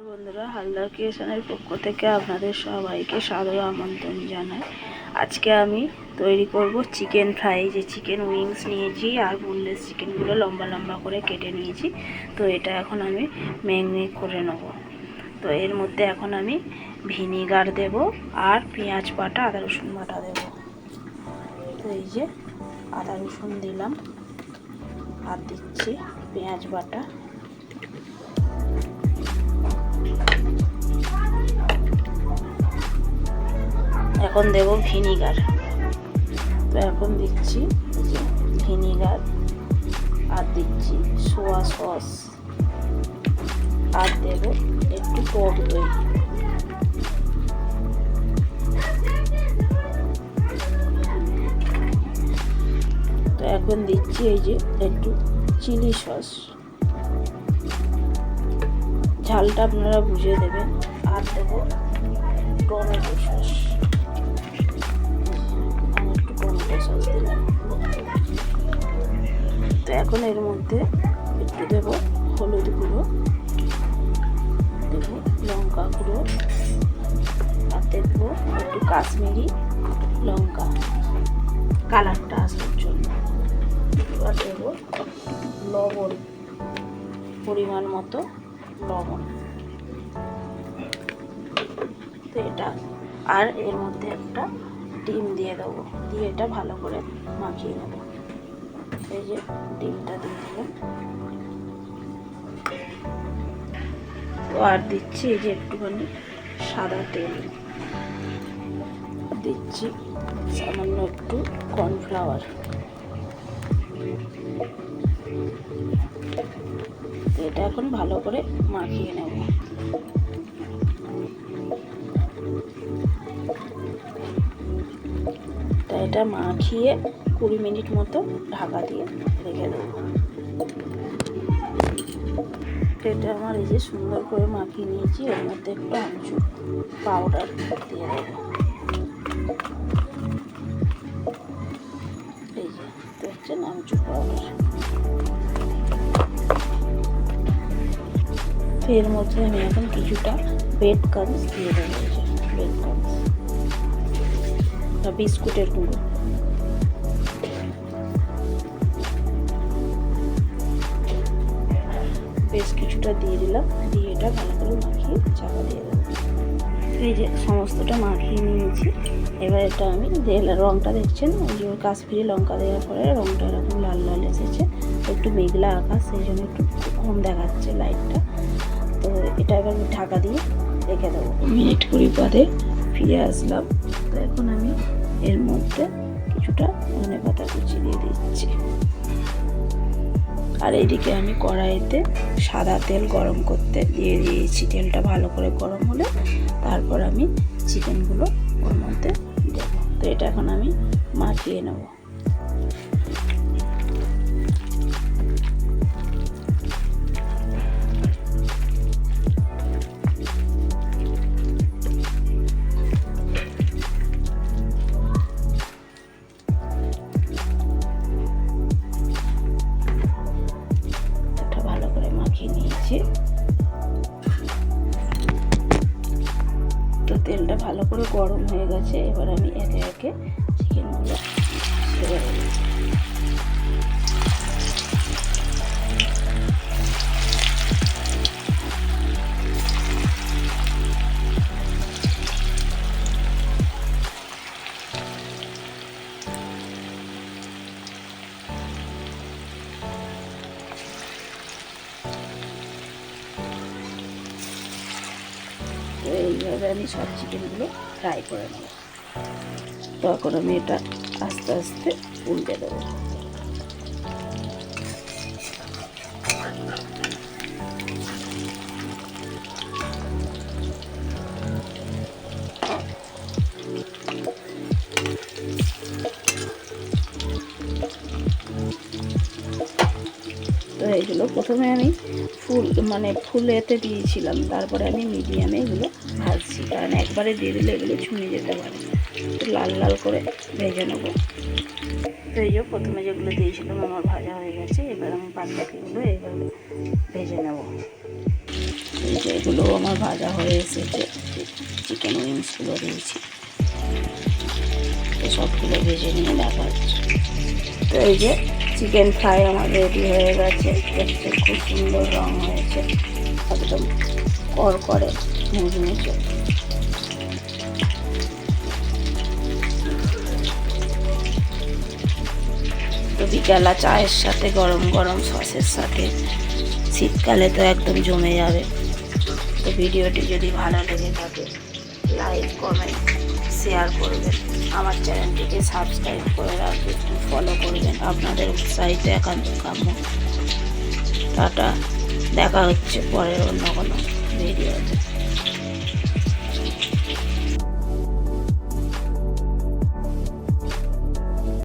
বন্ধুরা, হালদার ক্রিয়েশনের পক্ষ থেকে আপনাদের সবাইকে সাদর আমন্ত্রণ জানাই। আজকে আমি তৈরি করব চিকেন ফ্রাই। যে চিকেন উইংস নিয়েছি আর বোনলেস চিকেনগুলো লম্বা লম্বা করে কেটে নিয়েছি। তো এটা এখন আমি ম্যারিনেট করে নেব। তো এর মধ্যে এখন আমি ভিনিগার দেব আর পেঁয়াজ বাটা, আদা রসুন বাটা দেব। তো এই যে আদা রসুন দিলাম আর দিচ্ছি পেঁয়াজ বাটা। এখন দেব ভিনিগার। তো এখন দিচ্ছি ভিনিগার আর দিচ্ছি সোয়া সস আর দেব একটু টক দই। তো এখন দিচ্ছি এই যে একটু চিলি সস, ঝালটা আপনারা বুঝে দেবেন। আর দেব টমেটো সস, তো এখন এর মধ্যে একটু দেব হলুদ গুঁড়ো, দেব লঙ্কা গুঁড়ো আর দেব একটু কাশ্মীরি লঙ্কা কালারটা আসার জন্য। এবার দেব লবণ, পরিমাণ মতো লবণ। তো এটা আর এর মধ্যে একটা ডিম দিয়ে দেবো, দিয়ে এটা ভালো করে মাখিয়ে নেব। এই যে ডিমটা দিয়ে দিলাম। তো আর দিচ্ছি এই যে একটুখানি সাদা তেল, দিচ্ছি সামান্য একটু কর্নফ্লাওয়ার। এটা এখন ভালো করে মাখিয়ে নেব। এটা মাখিয়ে 20 মিনিট মতো ঢাকা দিয়ে রেখে দেবো। এটা আমার এই যে সুন্দর করে মাখিয়ে নিয়েছি। এর মধ্যে একটু আমচুর পাউডার দিয়ে দেবো। এই যে দেখছেন আমচুর পাউডার। এর মধ্যে আমি এখন কিছুটা ব্রেড ক্রাম্বস দিয়ে দেবো। এই যে ব্রেড ক্রাম্বস বা বিস্কুটের গুঁড়ো। বেশ কিছুটা দিয়ে দিলাম, দিয়ে এটা ভালো করে মাখিয়ে চাপা দিয়ে দেবো। এই যে সমস্তটা মাখিয়ে নিয়েছি। এবার এটা আমি রঙটা দেখছেন, ওই যে কাশ্মীরি লঙ্কা দেওয়ার পরে রঙটা এরকম লাল লাল এসেছে। একটু মেঘলা আকাশ, সেই জন্য একটু কম দেখাচ্ছে লাইটটা। তো এটা এবার ঢাকা দিয়ে রেখে দেবো। মিনিট 20 বাদে ফিরে আসলাম। তো এখন আমি এর মধ্যে কিছুটা ধনেপাতা কুচি দিয়ে দিচ্ছি। আর এইদিকে আমি কড়াইতে সাদা তেল গরম করতে দিয়ে দিয়েছি। তেলটা ভালো করে গরম হলে তারপর আমি চিকেনগুলো ওর মধ্যে দেবো। তো এটা এখন আমি মাখিয়ে নেব। নিয়েছি। তো তেলটা ভালো করে গরম হয়ে গেছে। এবার আমি একে একে চিকেনগুলো ছেড়ে দেবো। তো এইভাবে আমি সব চিকেনগুলো ফ্রাই করে নেব। তখন আমি এটা আস্তে আস্তে উল্টে দেবো। তো এইগুলো প্রথমে আমি ফুল এতে দিয়েছিলাম, তারপরে আমি মিডিয়ামে এগুলো ভাজছি, কারণ একবারে দিয়ে দিলে এগুলো ছুঁয়ে যেতে পারে। তো লাল লাল করে ভেজে নেবো। তো এই যে প্রথমে যেগুলো দিয়েছিলাম আমার ভাজা হয়ে গেছে। এবার আমি বাদবাকিগুলো এইভাবে ভেজে নেব। এই যে এগুলো আমার ভাজা হয়ে এসেছে, চিকেন উইংসগুলো দিয়েছি, সবগুলো ভেজে নিয়ে দেখাচ্ছি। তো এই যে চিকেন ফ্রাই আমার রেডি হয়ে গেছে, দেখতে খুব সুন্দর রং হয়েছে, একদম কড়কড়ে মুচমুচে। তো বিকেলা চায়ের সাথে গরম গরম সসের সাথে শীতকালে তো একদম জমে যাবে। তো ভিডিওটি যদি ভালো লেগে থাকে লাইক কমেন্ট শেয়ার করবেন, আমার চ্যানেলটিকে সাবস্ক্রাইব করে রাখবেন, ফলো করবেন, আপনাদের উৎসাহিত একান্ত কাম্য। টাটা, দেখা হচ্ছে পরের অন্য কোনো ভিডিওতে।